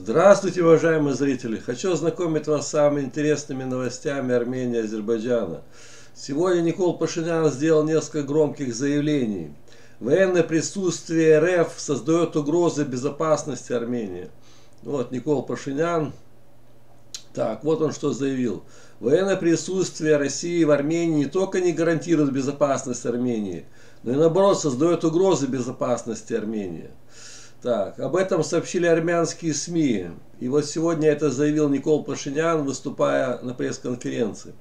Здравствуйте, уважаемые зрители! Хочу ознакомить вас с самыми интересными новостями Армении и Азербайджана. Сегодня Никол Пашинян сделал несколько громких заявлений. Военное присутствие РФ создает угрозы безопасности Армении. Вот Никол Пашинян. Так, вот он что заявил. Военное присутствие России в Армении не только не гарантирует безопасность Армении, но и наоборот создает угрозы безопасности Армении. Так, об этом сообщили армянские СМИ. И вот сегодня это заявил Никол Пашинян, выступая на пресс-конференции.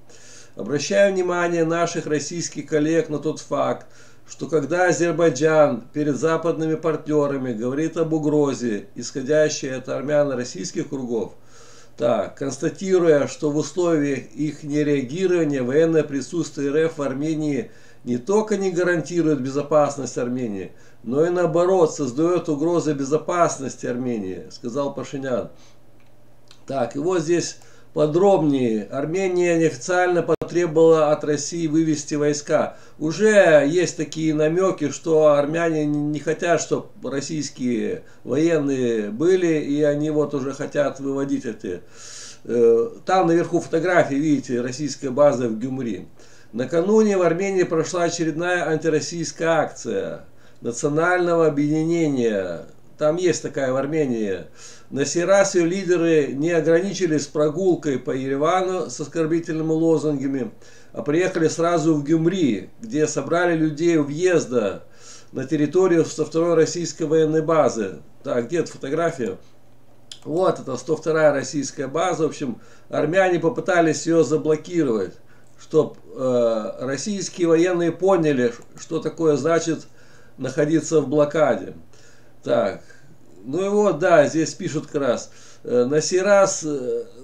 Обращаю внимание наших российских коллег на тот факт, что когда Азербайджан перед западными партнерами говорит об угрозе, исходящей от армян и российских кругов, так, констатируя, что в условиях их нереагирования военное присутствие РФ в Армении не только не гарантирует безопасность Армении, но и наоборот создает угрозы безопасности Армении, сказал Пашинян. Так, и вот здесь подробнее. Армения неофициально потребовала от России вывести войска. Уже есть такие намеки, что армяне не хотят, чтобы российские военные были, и они вот уже хотят выводить эти. Там наверху фотографии, видите, российская база в Гюмри. Накануне в Армении прошла очередная антироссийская акция национального объединения. Там есть такая в Армении. На сей раз ее лидеры не ограничились прогулкой по Еревану с оскорбительными лозунгами, а приехали сразу в Гюмри, где собрали людей у въезда на территорию 102-й российской военной базы. Так, где эта фотография? Вот, это 102-я российская база. В общем, армяне попытались ее заблокировать, чтобы российские военные поняли, что такое значит находиться в блокаде. Так, ну и вот, да, здесь пишут как раз. На сей раз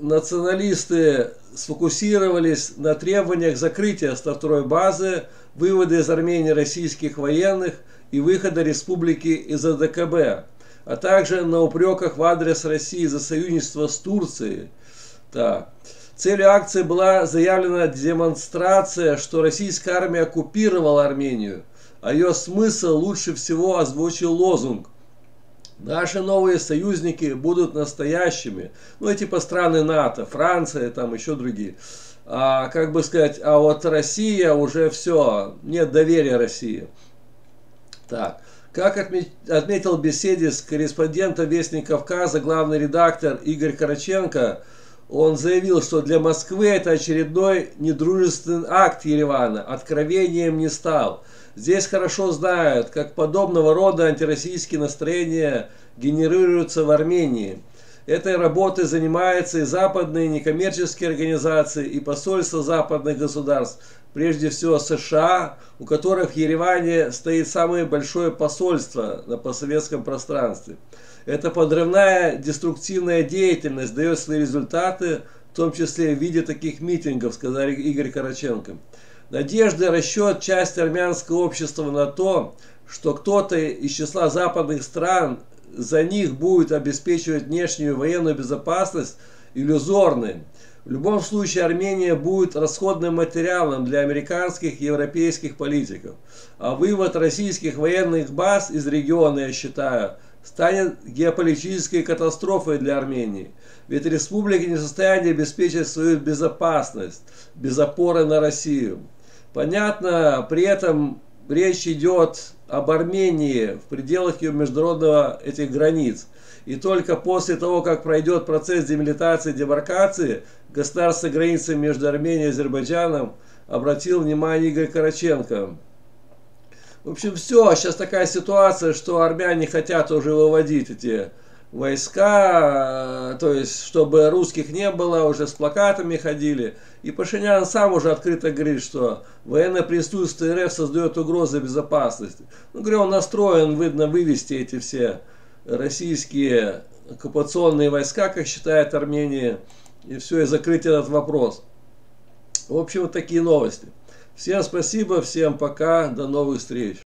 националисты сфокусировались на требованиях закрытия 102-й базы, вывода из Армении российских военных и выхода республики из АДКБ, а также на упреках в адрес России за союзничество с Турцией. Так. Целью акции была заявлена демонстрация, что российская армия оккупировала Армению, а ее смысл лучше всего озвучил лозунг: «Наши новые союзники будут настоящими». Ну, эти типа страны НАТО, Франция, там еще другие. А, как бы сказать, а вот Россия уже все, нет доверия России. Так, как отметил в беседе с корреспондентом Вестника Кавказа главный редактор Игорь Караченко, он заявил, что для Москвы это очередной недружественный акт Еревана, откровением не стал. Здесь хорошо знают, как подобного рода антироссийские настроения генерируются в Армении. Этой работой занимаются и западные некоммерческие организации, и посольства западных государств, прежде всего США, у которых в Ереване стоит самое большое посольство на постсоветском пространстве. Эта подрывная деструктивная деятельность дает свои результаты, в том числе в виде таких митингов, сказал Игорь Караченко. Надежда и расчет части армянского общества на то, что кто-то из числа западных стран за них будет обеспечивать внешнюю военную безопасность, иллюзорны. В любом случае Армения будет расходным материалом для американских и европейских политиков. А вывод российских военных баз из региона, я считаю, станет геополитической катастрофой для Армении. Ведь республика не в состоянии обеспечить свою безопасность без опоры на Россию. Понятно, при этом речь идет об Армении в пределах ее международного этих границ. И только после того, как пройдет процесс демилитации и демаркации, государственной границы между Арменией и Азербайджаном, обратил внимание Игорь Караченко. В общем, все, сейчас такая ситуация, что армяне хотят уже выводить эти войска, то есть, чтобы русских не было, уже с плакатами ходили. И Пашинян сам уже открыто говорит, что военное присутствие РФ создает угрозы безопасности. Ну, говорю, он настроен, видно, вывести эти все российские оккупационные войска, как считает Армения, и все, и закрыть этот вопрос. В общем, вот такие новости. Всем спасибо, всем пока, до новых встреч.